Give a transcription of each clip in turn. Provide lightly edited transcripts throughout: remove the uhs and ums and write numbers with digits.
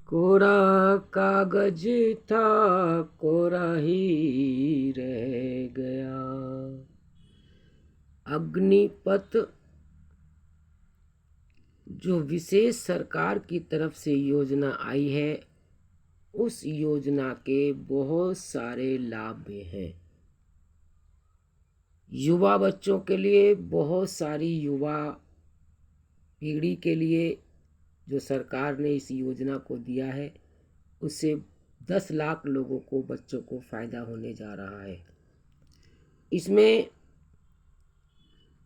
कोरा कागज था, कोरा ही रह गया। अग्निपथ जो विशेष सरकार की तरफ से योजना आई है, उस योजना के बहुत सारे लाभ भी हैं। युवा बच्चों के लिए, बहुत सारी युवा पीढ़ी के लिए जो सरकार ने इस योजना को दिया है, उससे 10 लाख लोगों को, बच्चों को फ़ायदा होने जा रहा है। इसमें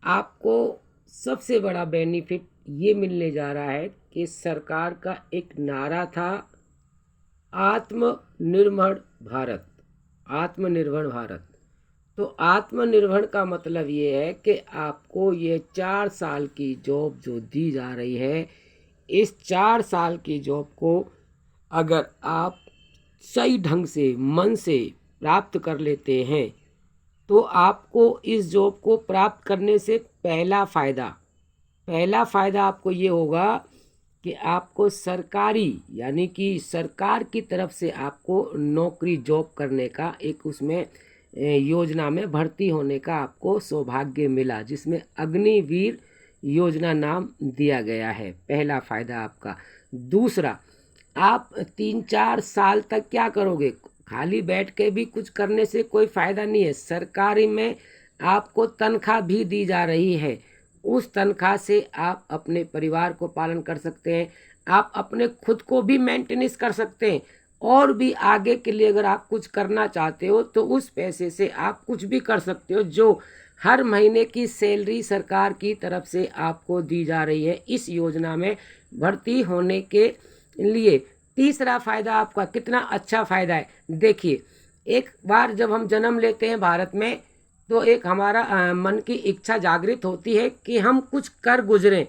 आपको सबसे बड़ा बेनिफिट ये मिलने जा रहा है कि सरकार का एक नारा था, आत्मनिर्भर भारत। आत्मनिर्भर भारत, तो आत्मनिर्भर का मतलब ये है कि आपको ये 4 साल की जॉब जो दी जा रही है, इस 4 साल की जॉब को अगर आप सही ढंग से, मन से प्राप्त कर लेते हैं, तो आपको इस जॉब को प्राप्त करने से पहला फ़ायदा आपको ये होगा कि आपको सरकारी, यानी कि सरकार की तरफ से आपको नौकरी, जॉब करने का एक उसमें योजना में भर्ती होने का आपको सौभाग्य मिला, जिसमें अग्निवीर योजना नाम दिया गया है। पहला फ़ायदा आपका। दूसरा, आप 3-4 साल तक क्या करोगे? खाली बैठ के भी कुछ करने से कोई फ़ायदा नहीं है। सरकारी में आपको तनख्वाह भी दी जा रही है, उस तनख्वाह से आप अपने परिवार को पालन कर सकते हैं, आप अपने खुद को भी मेंटेनेंस कर सकते हैं, और भी आगे के लिए अगर आप कुछ करना चाहते हो तो उस पैसे से आप कुछ भी कर सकते हो, जो हर महीने की सैलरी सरकार की तरफ से आपको दी जा रही है इस योजना में भर्ती होने के लिए। तीसरा फ़ायदा आपका कितना अच्छा फ़ायदा है, देखिए। एक बार जब हम जन्म लेते हैं भारत में, तो एक हमारा मन की इच्छा जागृत होती है कि हम कुछ कर गुजरें।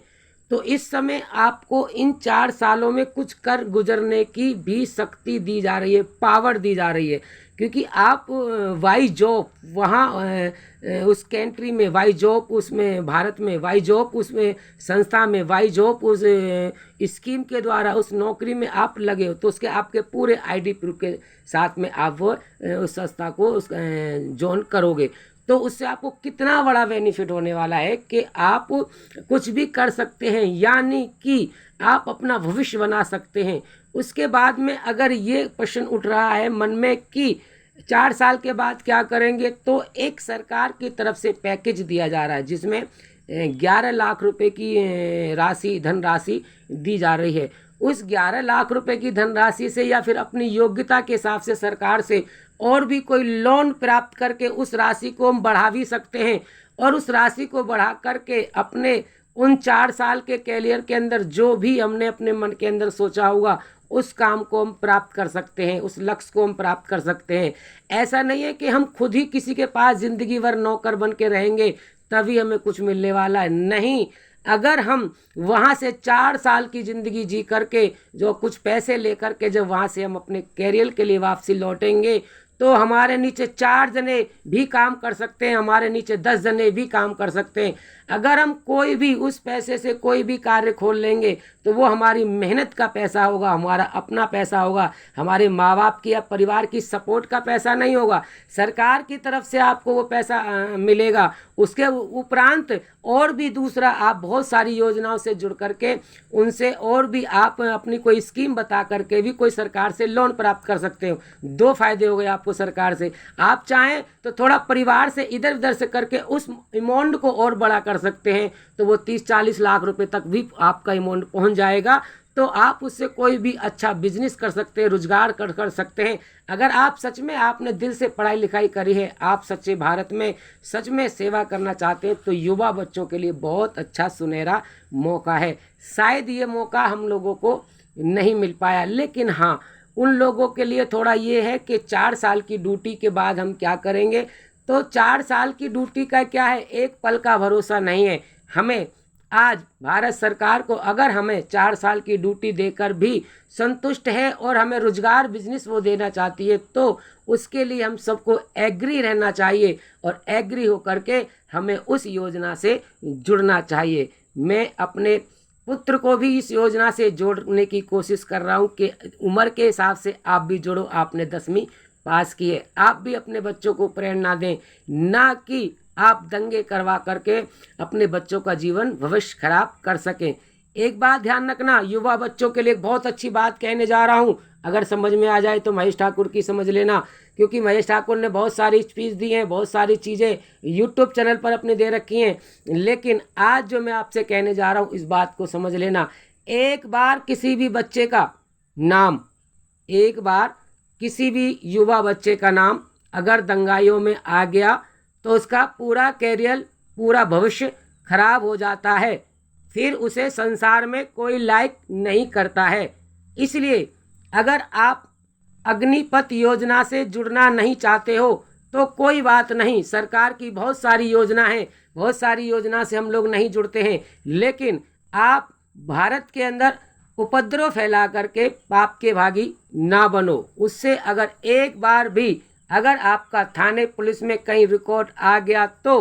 तो इस समय आपको इन 4 सालों में कुछ कर गुजरने की भी शक्ति दी जा रही है, पावर दी जा रही है, क्योंकि आप वाई जॉब वहाँ उस कंट्री में, वाई जॉब उसमें, भारत में वाई जॉब उसमें संस्था में, वाई जॉब उस स्कीम के द्वारा उस नौकरी में आप लगे हो, तो उसके आपके पूरे आईडी प्रूफ के साथ में आप वो उस संस्था को उस ज्वाइन करोगे। तो उससे आपको कितना बड़ा बेनिफिट होने वाला है कि आप कुछ भी कर सकते हैं, यानी कि आप अपना भविष्य बना सकते हैं। उसके बाद में अगर ये प्रश्न उठ रहा है मन में कि 4 साल के बाद क्या करेंगे, तो एक सरकार की तरफ से पैकेज दिया जा रहा है, जिसमें 11 लाख रुपए की धनराशि दी जा रही है। उस 11 लाख रुपए की धनराशि से, या फिर अपनी योग्यता के हिसाब से सरकार से और भी कोई लोन प्राप्त करके उस राशि को हम बढ़ा भी सकते हैं, और उस राशि को बढ़ा करके अपने उन 4 साल के कैरियर के अंदर जो भी हमने अपने मन के अंदर सोचा होगा, उस काम को हम प्राप्त कर सकते हैं, उस लक्ष्य को हम प्राप्त कर सकते हैं। ऐसा नहीं है कि हम खुद ही किसी के पास ज़िंदगी भर नौकर बन के रहेंगे तभी हमें कुछ मिलने वाला है, नहीं। अगर हम वहाँ से 4 साल की ज़िंदगी जी करके जो कुछ पैसे लेकर के जब वहाँ से हम अपने कैरियर के लिए वापसी लौटेंगे, तो हमारे नीचे 4 जने भी काम कर सकते हैं, हमारे नीचे 10 जने भी काम कर सकते हैं। अगर हम कोई भी उस पैसे से कोई भी कार्य खोल लेंगे, तो वो हमारी मेहनत का पैसा होगा, हमारा अपना पैसा होगा, हमारे माँ बाप की या परिवार की सपोर्ट का पैसा नहीं होगा। सरकार की तरफ से आपको वो पैसा मिलेगा। उसके उपरांत और भी दूसरा, आप बहुत सारी योजनाओं से जुड़ करके उनसे और भी आप अपनी कोई स्कीम बता करके भी कोई सरकार से लोन प्राप्त कर सकते हो। 2 फायदे हो गए आपको सरकार से। आप चाहें तो थोड़ा परिवार से इधर उधर से करके उस अमाउंट को और बड़ा कर सकते हैं, तो वो 30-40 लाख रुपए तक भी आपका अमाउंट पहुंच जाएगा। तो आप उससे कोई भी अच्छा बिजनेस कर सकते हैं, रोजगार कर सकते हैं। अगर आप सच में, आपने दिल से पढ़ाई लिखाई करी है, आप सच्चे भारत में सच में सेवा करना चाहते हैं, तो युवा बच्चों के लिए बहुत अच्छा सुनहरा मौका है। शायद ये मौका हम लोगों को नहीं मिल पाया, लेकिन हाँ, उन लोगों के लिए थोड़ा ये है कि 4 साल की ड्यूटी के बाद हम क्या करेंगे। तो 4 साल की ड्यूटी का क्या है, एक पल का भरोसा नहीं है। हमें आज भारत सरकार को अगर हमें 4 साल की ड्यूटी देकर भी संतुष्ट है और हमें रोजगार, बिजनेस वो देना चाहती है, तो उसके लिए हम सबको एग्री रहना चाहिए, और एग्री होकर के हमें उस योजना से जुड़ना चाहिए। मैं अपने पुत्र को भी इस योजना से जोड़ने की कोशिश कर रहा हूँ कि उम्र के हिसाब से आप भी जोड़ो। आपने 10वीं पास की है, आप भी अपने बच्चों को प्रेरणा दें, ना कि आप दंगे करवा करके अपने बच्चों का जीवन भविष्य खराब कर सकें। एक बात ध्यान रखना, युवा बच्चों के लिए बहुत अच्छी बात कहने जा रहा हूँ, अगर समझ में आ जाए तो महेश ठाकुर की समझ लेना, क्योंकि महेश ठाकुर ने बहुत सारी स्पीच दी हैं, बहुत सारी चीज़ें यूट्यूब चैनल पर अपने दे रखी हैं, लेकिन आज जो मैं आपसे कहने जा रहा हूँ इस बात को समझ लेना। एक बार किसी भी बच्चे का नाम, एक बार किसी भी युवा बच्चे का नाम अगर दंगाइयों में आ गया तो उसका पूरा कैरियर, पूरा भविष्य खराब हो जाता है, फिर उसे संसार में कोई लाइक नहीं करता है। इसलिए अगर आप अग्निपथ योजना से जुड़ना नहीं चाहते हो तो कोई बात नहीं, सरकार की बहुत सारी योजना है, बहुत सारी योजना से हम लोग नहीं जुड़ते हैं, लेकिन आप भारत के अंदर उपद्रव फैला करके पाप के भागी ना बनो। उससे अगर एक बार भी अगर आपका थाने पुलिस में कहीं रिकॉर्ड आ गया तो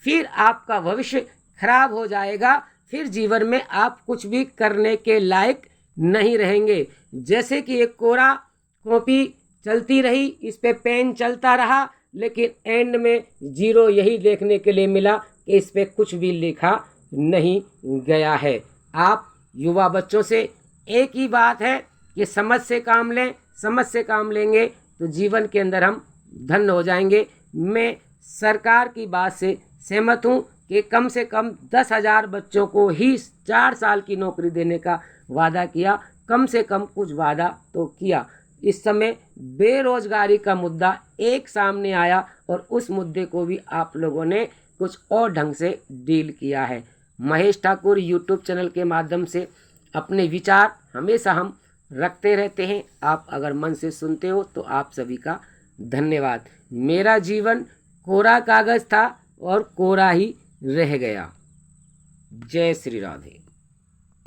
फिर आपका भविष्य खराब हो जाएगा, फिर जीवन में आप कुछ भी करने के लायक नहीं रहेंगे। जैसे कि एक कोरा कॉपी चलती रही, इस पे पेन चलता रहा, लेकिन एंड में जीरो यही देखने के लिए मिला कि इस पे कुछ भी लिखा नहीं गया है। आप युवा बच्चों से एक ही बात है कि समझ से काम लें, समझ से काम लेंगे तो जीवन के अंदर हम धन्य हो जाएंगे। मैं सरकार की बात से सहमत हूँ कि कम से कम 10,000 बच्चों को ही 4 साल की नौकरी देने का वादा किया, कम से कम कुछ वादा तो किया। इस समय बेरोजगारी का मुद्दा एक सामने आया और उस मुद्दे को भी आप लोगों ने कुछ और ढंग से डील किया है। महेश ठाकुर यूट्यूब चैनल के माध्यम से अपने विचार हमेशा हम रखते रहते हैं। आप अगर मन से सुनते हो तो आप सभी का धन्यवाद। मेरा जीवन कोरा कागज था और कोरा ही रह गया। जय श्री राधे।